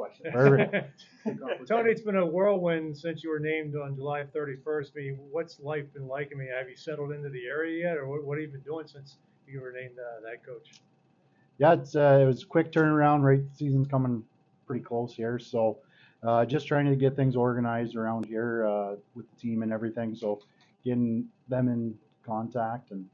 question. Perfect. Tony, it's been a whirlwind since you were named on July 31st. I mean, what's life been like? I mean, have you settled into the area yet, or what have you been doing since you were named that coach? Yeah, it was a quick turnaround. Right, season's coming pretty close here, so just trying to get things organized around here with the team and everything. So getting them in contact and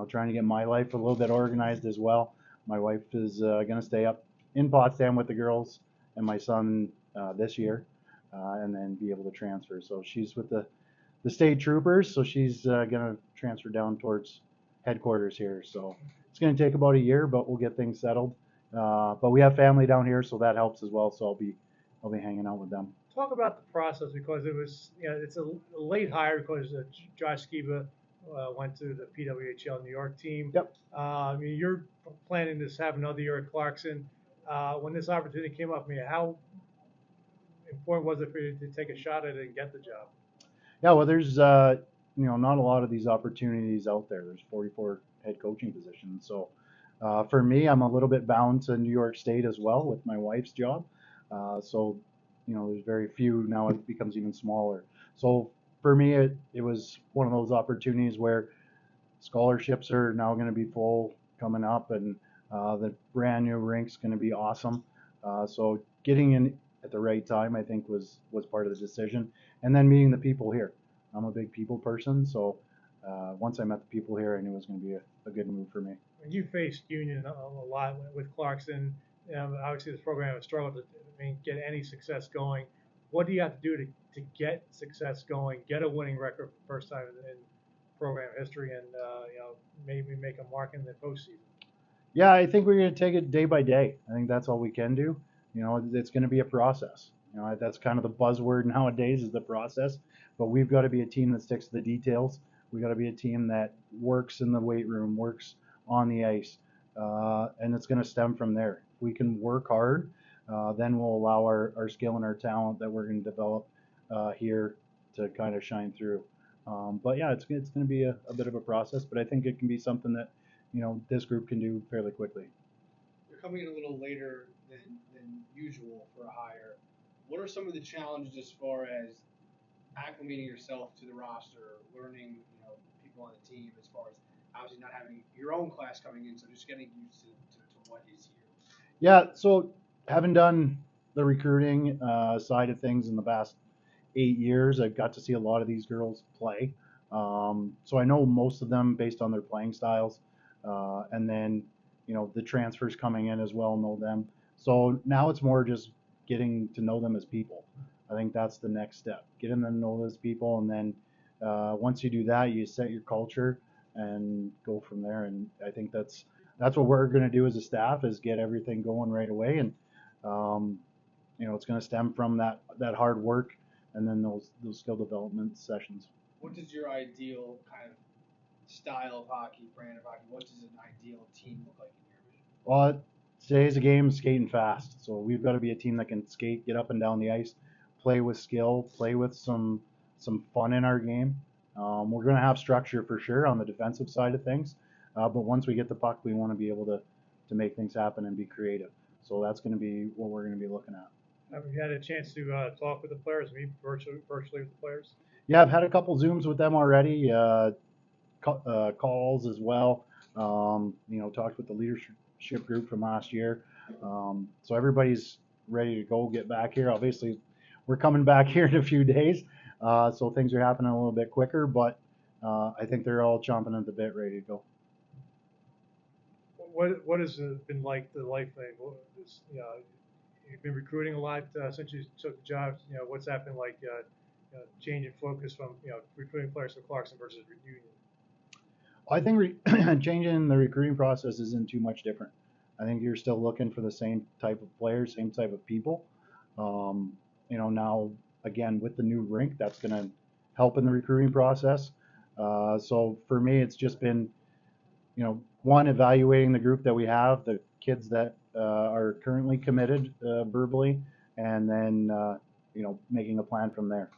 trying to get my life a little bit organized as well. My wife is going to stay up in Potsdam with the girls and my son this year, and then be able to transfer. So she's with the state troopers, so she's going to transfer down towards headquarters here. So it's going to take about a year, but we'll get things settled. But we have family down here, so that helps as well. So I'll be hanging out with them. Talk about the process, because it was, it's a late hire because Josh Skiba went to the PWHL New York team. Yep. I mean, you're planning to have another year at Clarkson. When this opportunity came up, I mean, how important was it for you to take a shot at it and get the job? Yeah, well, there's not a lot of these opportunities out there. There's 44 head coaching positions. So for me, I'm a little bit bound to New York State as well with my wife's job. So there's very few. Now it becomes even smaller. So for me, it was one of those opportunities where scholarships are now going to be full coming up, and the brand new rink's going to be awesome. So getting in at the right time, I think, was part of the decision. And then meeting the people here. I'm a big people person, so once I met the people here, I knew it was going to be a good move for me. You faced Union a lot with Clarkson. Obviously, this program has struggled to get any success going. What do you have to do to get success going, get a winning record for the first time in program history, and maybe make a mark in the postseason? Yeah, I think we're going to take it day by day. I think that's all we can do. It's going to be a process. That's kind of the buzzword nowadays, is the process. But we've got to be a team that sticks to the details. We've got to be a team that works in the weight room, works on the ice, and it's going to stem from there. If we can work hard, then we'll allow our skill and our talent that we're going to develop here to kind of shine through. But yeah, it's going to be a bit of a process, but I think it can be something that this group can do fairly quickly. You're coming in a little later than usual for a hire. What are some of the challenges as far as acclimating yourself to the roster, learning people on the team, as far as obviously not having your own class coming in, so just getting used to what is here? Yeah, so having done the recruiting side of things in the past 8 years, I've got to see a lot of these girls play. So I know most of them based on their playing styles. And then, the transfers coming in as well know them. So now it's more just getting to know them as people. I think that's the next step, getting them to know those people. And then once you do that, you set your culture and go from there. And I think that's what we're going to do as a staff, is get everything going right away. And, it's going to stem from that hard work and then those skill development sessions. What does your ideal kind of style of hockey, brand of hockey, what does an ideal team look like in your vision? Well, today's a game of skating fast, so we've got to be a team that can skate, get up and down the ice, play with skill, play with some fun in our game. We're going to have structure for sure on the defensive side of things, but once we get the puck, we want to be able to make things happen and be creative. So that's going to be what we're going to be looking at. Have you had a chance to talk with the players, meet virtually with the players? Yeah, I've had a couple Zooms with them already, calls as well. Talked with the leadership group from last year. So everybody's ready to go, get back here. Obviously, we're coming back here in a few days, so things are happening a little bit quicker, but I think they're all chomping at the bit, ready to go. What has it been like, the life thing? You've been recruiting a lot since you took the job. What's that been like? Change in focus from recruiting players from Clarkson versus Union. I think changing the recruiting process isn't too much different. I think you're still looking for the same type of players, same type of people. Now again with the new rink, that's going to help in the recruiting process. So for me, it's just been, one, evaluating the group that we have, the kids that are currently committed verbally, and then making a plan from there.